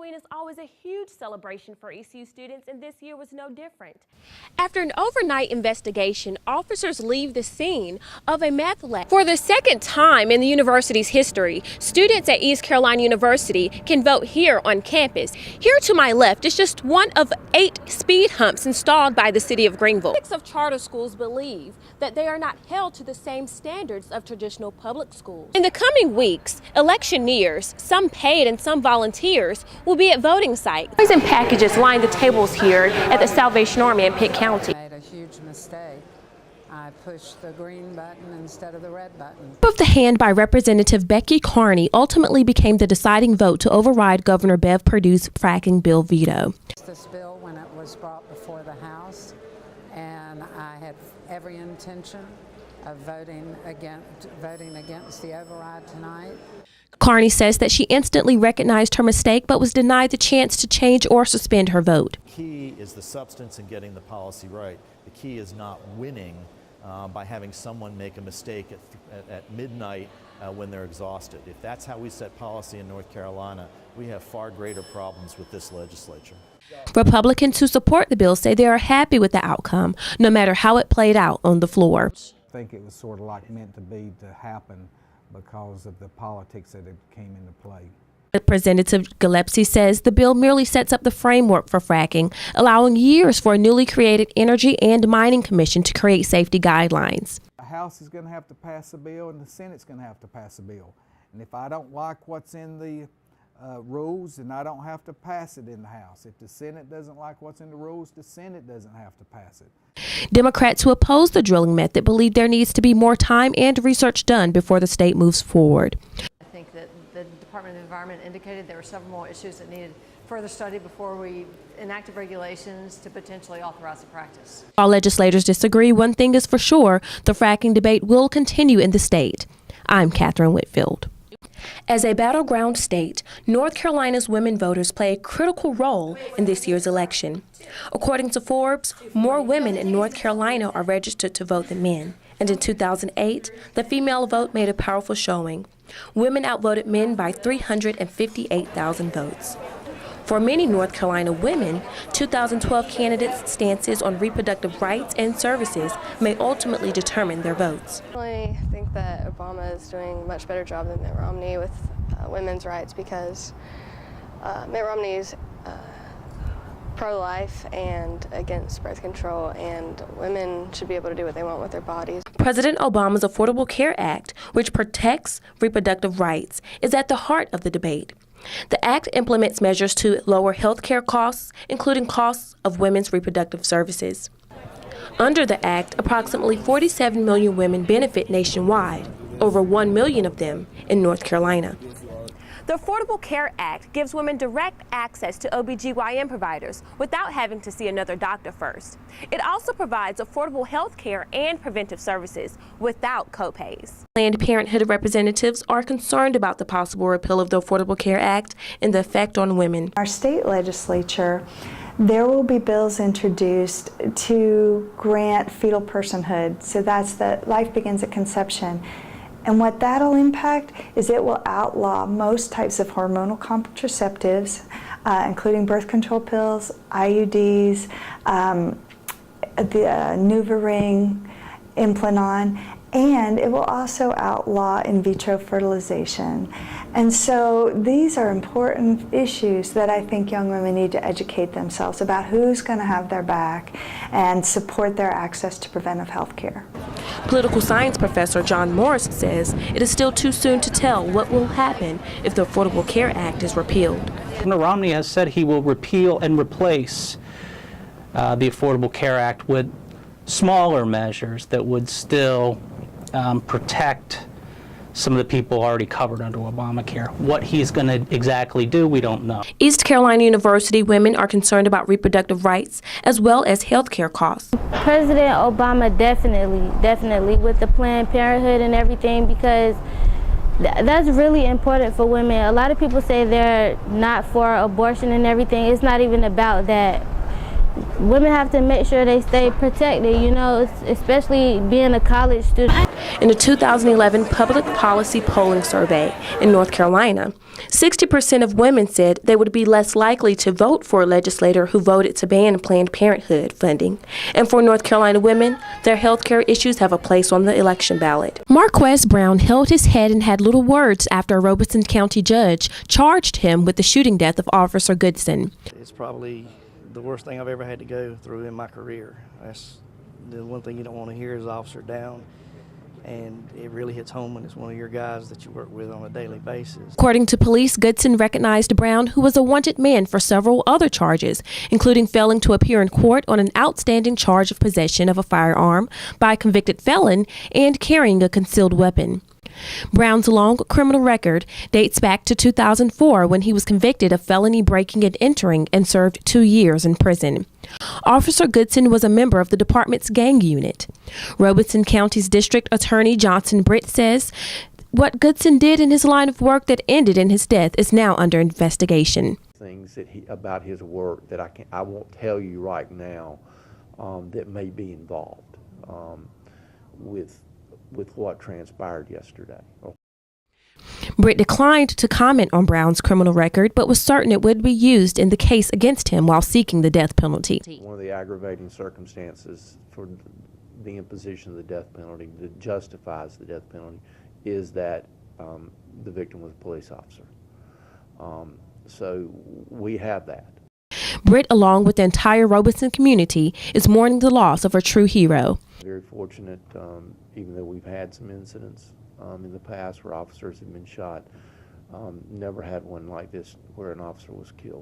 Halloween is always a huge celebration for ECU students, and this year was no different. After an overnight investigation, officers leave the scene of a meth lab. For the second time in the university's history, students at East Carolina University can vote here on campus. Here to my left is just one of 8 speed humps installed by the city of Greenville. 6 of charter schools believe that they are not held to the same standards of traditional public schools. In the coming weeks, electioneers, some paid and some volunteers, will be at voting sites. Toys and packages line the tables here at the Salvation Army in Pitt County. I made a huge mistake. I pushed the green button instead of the red button. Of the hand by Representative Becky Carney ultimately became the deciding vote to override Governor Bev Perdue's fracking bill veto. This bill when it was brought before the House, and I had every intention of voting against the override tonight. Carney says that she instantly recognized her mistake but was denied the chance to change or suspend her vote. The key is the substance and getting the policy right. The key is not winning by having someone make a mistake at midnight when they're exhausted. If that's how we set policy in North Carolina, we have far greater problems with this legislature. Republicans who support the bill say they are happy with the outcome, no matter how it played out on the floor. I think it was sort of like meant to happen because of the politics that came into play. Representative Gillespie says the bill merely sets up the framework for fracking, allowing years for a newly created Energy and Mining Commission to create safety guidelines. The House is going to have to pass a bill and the Senate's going to have to pass a bill. And if I don't like what's in the rules, then I don't have to pass it in the House. If the Senate doesn't like what's in the rules, the Senate doesn't have to pass it. Democrats who oppose the drilling method believe there needs to be more time and research done before the state moves forward. I think that the Department of Environment indicated there were several more issues that needed further study before we enacted regulations to potentially authorize the practice. While legislators disagree, one thing is for sure, the fracking debate will continue in the state. I'm Katherine Whitfield. As a battleground state, North Carolina's women voters play a critical role in this year's election. According to Forbes, more women in North Carolina are registered to vote than men. And in 2008, the female vote made a powerful showing. Women outvoted men by 358,000 votes. For many North Carolina women, 2012 candidates' stances on reproductive rights and services may ultimately determine their votes. I think that Obama is doing a much better job than Mitt Romney with women's rights because Mitt Romney is pro-life and against birth control, and women should be able to do what they want with their bodies. President Obama's Affordable Care Act, which protects reproductive rights, is at the heart of the debate. The act implements measures to lower health care costs, including costs of women's reproductive services. Under the act, approximately 47 million women benefit nationwide, over 1 million of them in North Carolina. The Affordable Care Act gives women direct access to OBGYN providers without having to see another doctor first. It also provides affordable health care and preventive services without copays. Planned Parenthood representatives are concerned about the possible repeal of the Affordable Care Act and the effect on women. Our state legislature, there will be bills introduced to grant fetal personhood. So that's that life begins at conception. And what that'll impact is it will outlaw most types of hormonal contraceptives, including birth control pills, IUDs, the NuvaRing, Implanon, and it will also outlaw in vitro fertilization. And so these are important issues that I think young women need to educate themselves about who's going to have their back and support their access to preventive health care. Political science professor John Morris says it is still too soon to tell what will happen if the Affordable Care Act is repealed. Governor Romney has said he will repeal and replace the Affordable Care Act with smaller measures that would still protect some of the people already covered under Obamacare. What he's going to exactly do, we don't know. East Carolina University women are concerned about reproductive rights as well as health care costs. President Obama definitely with the Planned Parenthood and everything, because that's really important for women. A lot of people say they're not for abortion and everything. It's not even about that. Women have to make sure they stay protected, you know, especially being a college student. In a 2011 public policy polling survey in North Carolina, 60% of women said they would be less likely to vote for a legislator who voted to ban Planned Parenthood funding. And for North Carolina women, their health care issues have a place on the election ballot. Marquez Brown held his head and had little words after a Robeson County judge charged him with the shooting death of Officer Goodson. It's probably the worst thing I've ever had to go through in my career. That's the one thing you don't want to hear is officer down, and it really hits home when it's one of your guys that you work with on a daily basis. According to police, Goodson recognized Brown, who was a wanted man for several other charges, including failing to appear in court on an outstanding charge of possession of a firearm by a convicted felon and carrying a concealed weapon. Brown's long criminal record dates back to 2004 when he was convicted of felony breaking and entering and served 2 years in prison. Officer Goodson was a member of the department's gang unit. Robeson County's District Attorney Johnson Britt says what Goodson did in his line of work that ended in his death is now under investigation. Things that about his work that I won't tell you right now that may be involved with what transpired yesterday. Britt declined to comment on Brown's criminal record, but was certain it would be used in the case against him while seeking the death penalty. One of the aggravating circumstances for the imposition of the death penalty that justifies the death penalty is that the victim was a police officer. So we have that. Britt, along with the entire Robeson community, is mourning the loss of a true hero. Very fortunate, even though we've had some incidents in the past where officers have been shot, never had one like this where an officer was killed.